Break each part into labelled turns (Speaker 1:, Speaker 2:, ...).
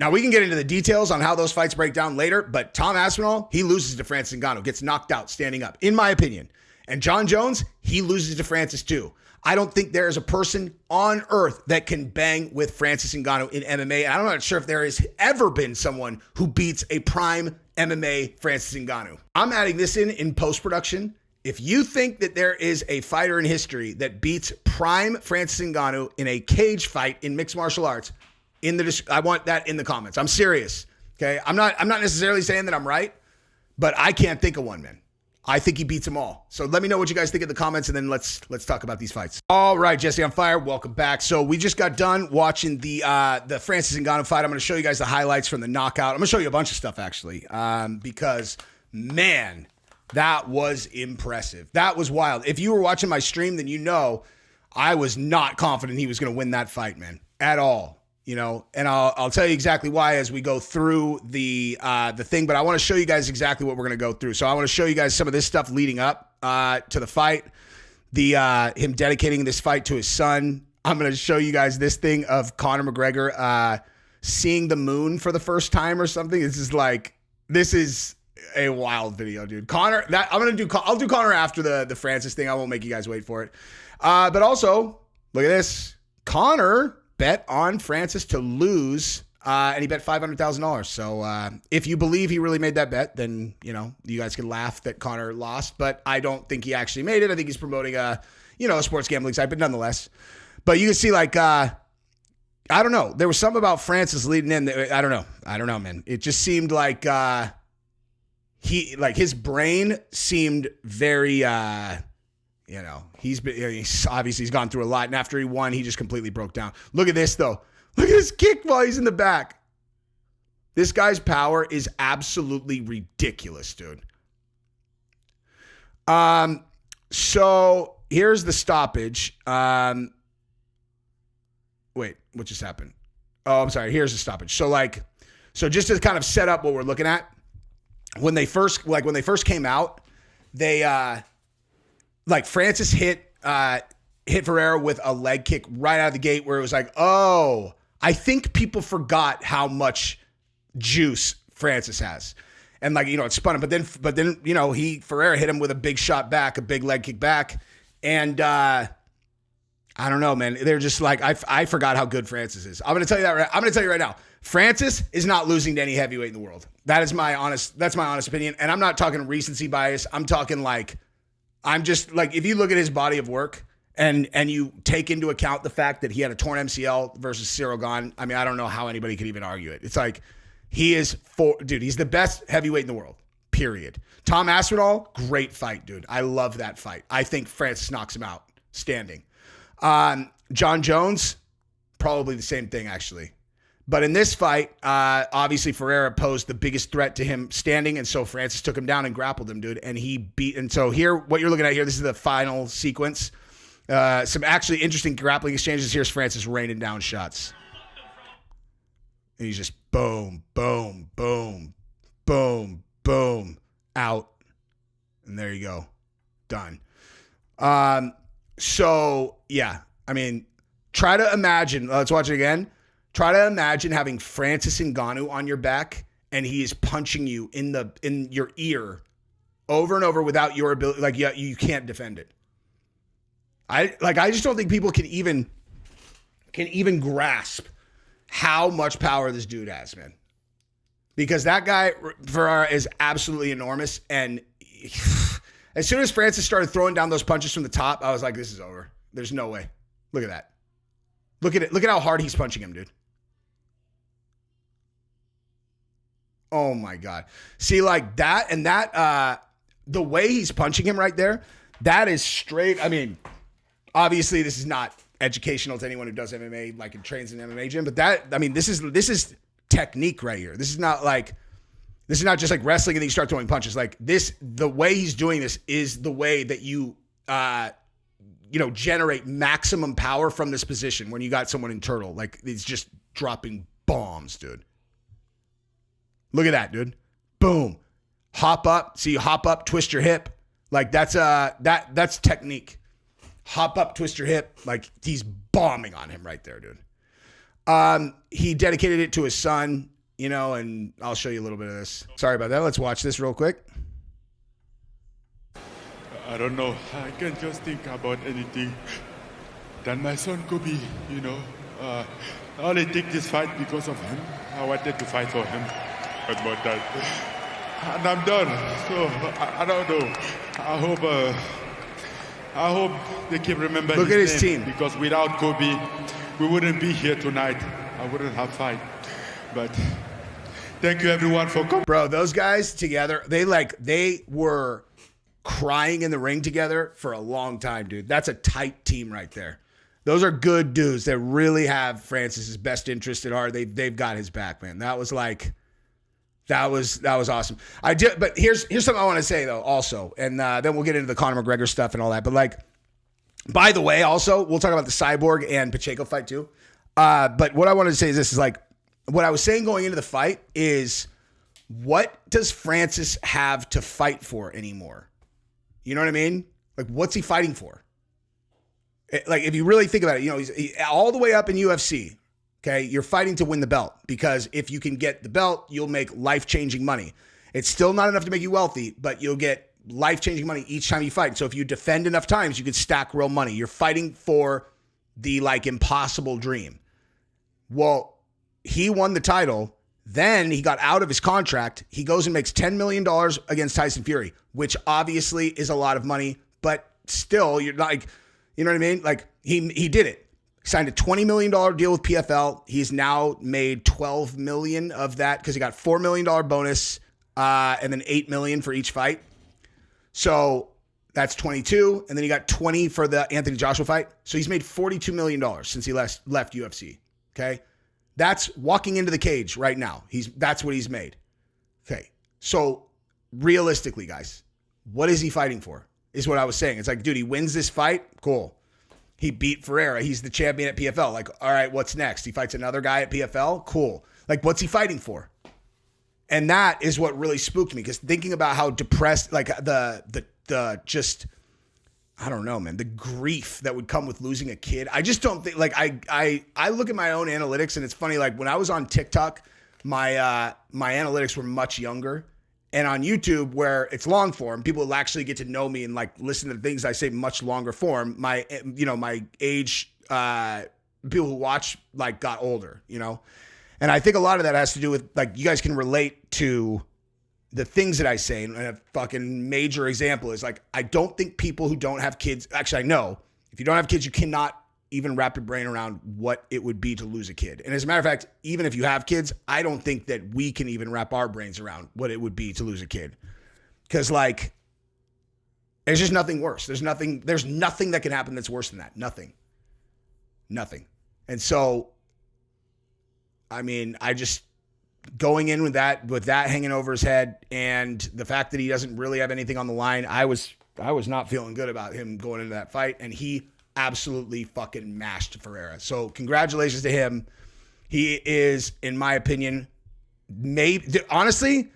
Speaker 1: Now, we can get into the details on how those fights break down later, but Tom Aspinall, he loses to Francis Ngannou, gets knocked out standing up, in my opinion. And John Jones, he loses to Francis too. I don't think there is a person on earth that can bang with Francis Ngannou in MMA. And I'm not sure if there has ever been someone who beats a prime MMA Francis Ngannou. I'm adding this in post-production. If you think that there is a fighter in history that beats prime Francis Ngannou in a cage fight in mixed martial arts, I want that in the comments. I'm serious. Okay. I'm not necessarily saying that I'm right, but I can't think of one, man. I think he beats them all. So let me know what you guys think in the comments, and then let's talk about these fights. All right, Jesse on Fire, welcome back. So we just got done watching the Francis Ngannou fight. I'm going to show you guys the highlights from the knockout. I'm going to show you a bunch of stuff actually, because man, that was impressive. That was wild. If you were watching my stream, then you know I was not confident he was going to win that fight, man, at all. You know, and I'll tell you exactly why as we go through the thing, but I want to show you guys exactly what we're going to go through. So I want to show you guys some of this stuff leading up to the fight, him dedicating this fight to his son. I'm going to show you guys this thing of Conor McGregor seeing the moon for the first time or something. This is a wild video, dude. I'll do Conor after the Francis thing. I won't make you guys wait for it. But also, look at this. Conor bet on Francis to lose, and he bet $500,000. So if you believe he really made that bet, then, you know, you guys can laugh that Conor lost, but I don't think he actually made it. I think he's promoting a sports gambling site, but nonetheless. But you can see, like, I don't know. There was something about Francis leading in. I don't know, man. It just seemed like his brain seemed very, he's obviously gone through a lot. And after he won, he just completely broke down. Look at this, though. Look at this kick while he's in the back. This guy's power is absolutely ridiculous, dude. So here's the stoppage. Wait, what just happened? Oh, I'm sorry. Here's the stoppage. So just to kind of set up what we're looking at, when they first came out, they Francis hit Ferreira with a leg kick right out of the gate, where it was like, oh, I think people forgot how much juice Francis has. And it spun him. But then Ferreira hit him with a big shot back, a big leg kick back. And I don't know, man. They're just like, I forgot how good Francis is. I'm going to tell you right now. Francis is not losing to any heavyweight in the world. That's my honest opinion. And I'm not talking recency bias. I'm talking if you look at his body of work and you take into account the fact that he had a torn MCL versus Cyril Gane, I mean, I don't know how anybody could even argue it. It's like, he's the best heavyweight in the world, period. Tom Aspinall, great fight, dude. I love that fight. I think Francis knocks him out standing. John Jones, probably the same thing, actually. But in this fight, obviously Ferreira posed the biggest threat to him standing, and so Francis took him down and grappled him, dude. And he beat. And so here, what you're looking at here, this is the final sequence. Some actually interesting grappling exchanges. Here's Francis raining down shots, and he's just boom, boom, boom, boom, boom, out, and there you go, done. So yeah, I mean, try to imagine. Let's watch it again. Try to imagine having Francis Ngannou on your back, and he is punching you in your ear over and over without your ability. You can't defend it. I just don't think people can even grasp how much power this dude has, man. Because that guy Ferreira is absolutely enormous, and as soon as Francis started throwing down those punches from the top, I was like, this is over. There's no way. Look at that. Look at it. Look at how hard he's punching him, dude. Oh my God. See, like that, and that, the way he's punching him right there, that is straight. I mean, obviously this is not educational to anyone who does MMA, and trains in an MMA gym, but this is technique right here. This is not just like wrestling and then you start throwing punches. The way he's doing this is the way that you generate maximum power from this position when you got someone in turtle. It's just dropping bombs, dude. Look at that, dude. Boom. Hop up. See, hop up, twist your hip. That's technique. Hop up, twist your hip. He's bombing on him right there, dude. He dedicated it to his son, and I'll show you a little bit of this. Sorry about that. Let's watch this real quick.
Speaker 2: I don't know. I can just think about anything. Then my son Gabi, I only take this fight because of him. I wanted to fight for him. But that. And I'm done. So I don't know. I hope they keep remembering
Speaker 1: Look at his
Speaker 2: name,
Speaker 1: team.
Speaker 2: because without Gabi, we wouldn't be here tonight. I wouldn't have fight. But thank you everyone for coming.
Speaker 1: Bro, those guys together, they were crying in the ring together for a long time, dude. That's a tight team right there. Those are good dudes that really have Francis's best interest at heart. They've got his back, man. That was awesome. But here's something I want to say though, also, and then we'll get into the Conor McGregor stuff and all that. But by the way, also we'll talk about the Cyborg and Pacheco fight too. But what I wanted to say is this: is what I was saying going into the fight is, what does Francis have to fight for anymore? You know what I mean? What's he fighting for? If you really think about it, he's all the way up in UFC. Okay, you're fighting to win the belt, because if you can get the belt, you'll make life-changing money. It's still not enough to make you wealthy, but you'll get life-changing money each time you fight. So if you defend enough times, you can stack real money. You're fighting for the impossible dream. Well, he won the title. Then he got out of his contract. He goes and makes $10 million against Tyson Fury, which obviously is a lot of money, but still, you're not you know what I mean? He did it. Signed a $20 million deal with PFL. He's now made $12 million of that because he got $4 million bonus and then $8 million for each fight. So that's 22. And then he got 20 for the Anthony Joshua fight. So he's made $42 million since he left UFC. Okay. That's walking into the cage right now. That's what he's made. Okay. So realistically, guys, what is he fighting for? Is what I was saying. It's dude, he wins this fight. Cool. He beat Ferreira. He's the champion at PFL. All right, what's next? He fights another guy at PFL? Cool. What's he fighting for? And that is what really spooked me, because thinking about how depressed, the just, I don't know, man, the grief that would come with losing a kid. I just don't think, I look at my own analytics, and it's funny, when I was on TikTok, my analytics were much younger. And on YouTube, where it's long form, people will actually get to know me and listen to the things I say much longer form. My age, people who watch got older, and I think a lot of that has to do with you guys can relate to the things that I say. And a fucking major example is I don't think people who don't have kids, actually I know if you don't have kids, you cannot even wrap your brain around what it would be to lose a kid. And as a matter of fact, even if you have kids, I don't think that we can even wrap our brains around what it would be to lose a kid. Because there's just nothing worse. There's nothing that can happen that's worse than that. Nothing. And so, I just going in with that hanging over his head, and the fact that he doesn't really have anything on the line, I was not feeling good about him going into that fight, and he absolutely fucking mashed Ferreira. So congratulations to him. He is, in my opinion, honestly,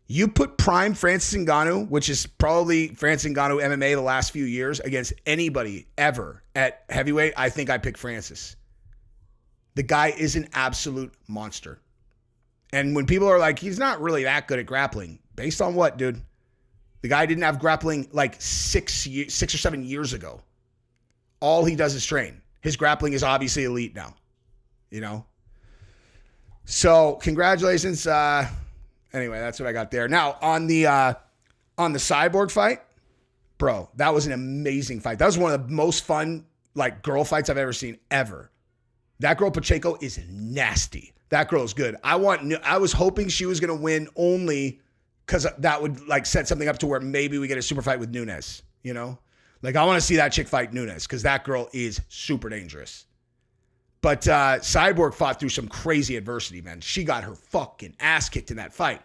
Speaker 1: you put prime Francis Ngannou, which is probably Francis Ngannou MMA the last few years, against anybody ever at heavyweight, I think I pick Francis. The guy is an absolute monster. And when people are he's not really that good at grappling, based on what, dude? The guy didn't have grappling 6 or 7 years ago. All he does is train. His grappling is obviously elite now, So congratulations. Anyway, that's what I got there. Now on the Cyborg fight, bro, that was an amazing fight. That was one of the most fun girl fights I've ever seen ever. That girl Pacheco is nasty. That girl is good. I was hoping she was gonna win only because that would set something up to where maybe we get a super fight with Nunes. I want to see that chick fight Nunes, because that girl is super dangerous. But Cyborg fought through some crazy adversity, man. She got her fucking ass kicked in that fight.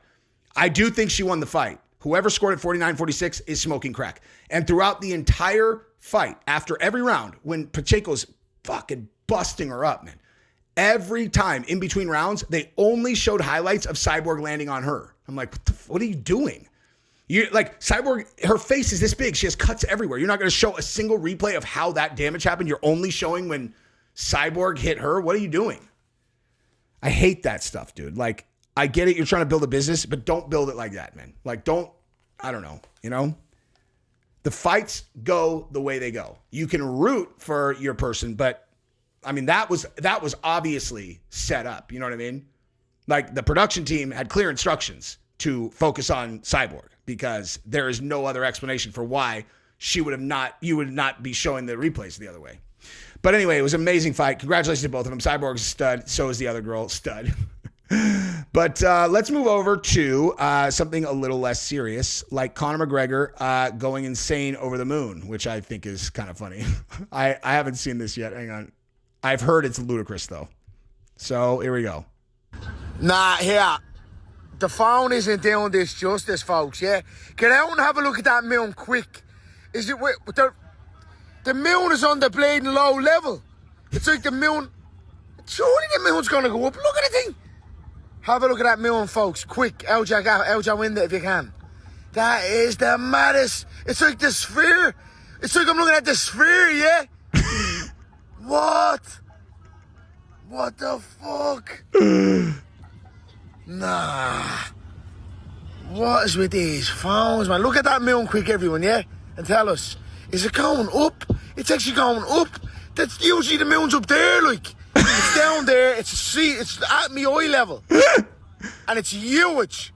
Speaker 1: I do think she won the fight. Whoever scored at 49-46 is smoking crack. And throughout the entire fight, after every round, when Pacheco's fucking busting her up, man, every time in between rounds, they only showed highlights of Cyborg landing on her. I'm like, what are you doing? Cyborg, her face is this big. She has cuts everywhere. You're not going to show a single replay of how that damage happened. You're only showing when Cyborg hit her. What are you doing? I hate that stuff, dude. Like, I get it. You're trying to build a business, but don't build it like that, man. Like, I don't know, you know? The fights go the way they go. You can root for your person, but I mean, that was obviously set up. You know what I mean? Like, the production team had clear instructions to focus on Cyborg because there is no other explanation for why you would not be showing the replays the other way. But anyway, it was an amazing fight. Congratulations to both of them. Cyborg's a stud. So is the other girl, stud. But let's move over to something a little less serious, like Conor McGregor going insane over the moon, which I think is kind of funny. I haven't seen this yet. Hang on. I've heard it's ludicrous, though. So here we go.
Speaker 3: Nah, here. The phone isn't doing this justice, folks, yeah? Get out and have a look at that moon quick. Is it... The moon is on the bleeding low level. It's like the moon... Surely the moon's going to go up. Look at the thing. Have a look at that moon, folks. Quick. Out your window if you can. That is the maddest. It's like the sphere. It's like I'm looking at the sphere, yeah? What? What the fuck? Nah. What is with these phones, man? Look at that moon quick, everyone, yeah? And tell us. Is it going up? It's actually going up. That's usually the moon's up there, like. It's down there. It's at me eye level. And it's huge.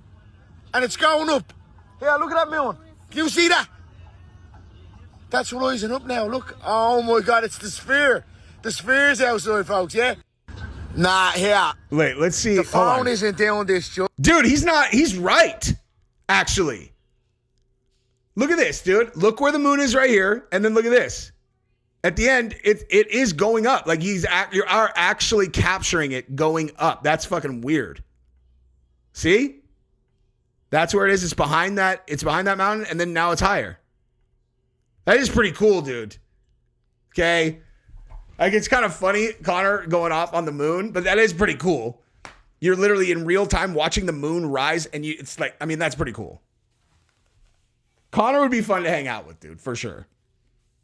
Speaker 3: And it's going up. Here, look at that moon. Can you see that? That's rising up now, look. Oh my God, it's the sphere. The sphere's outside, folks, yeah? Nah, here.
Speaker 1: Wait, let's see.
Speaker 3: The phone isn't doing this,
Speaker 1: dude, he's right, actually. Look at this, dude. Look where the moon is right here, and then look at this. At the end, it is going up. Like, you are actually capturing it going up. That's fucking weird. See? That's where it is. It's behind that mountain, and then now it's higher. That is pretty cool, dude. Okay? Like, it's kind of funny, Conor going off on the moon, but that is pretty cool. You're literally in real time watching the moon rise, and it's like, I mean, that's pretty cool. Conor would be fun to hang out with, dude, for sure.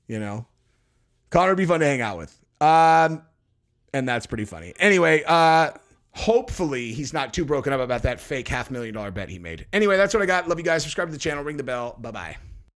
Speaker 1: You know? Conor would be fun to hang out with. And that's pretty funny. Anyway, hopefully he's not too broken up about that fake $500,000 bet he made. Anyway, that's what I got. Love you guys. Subscribe to the channel. Ring the bell. Bye-bye.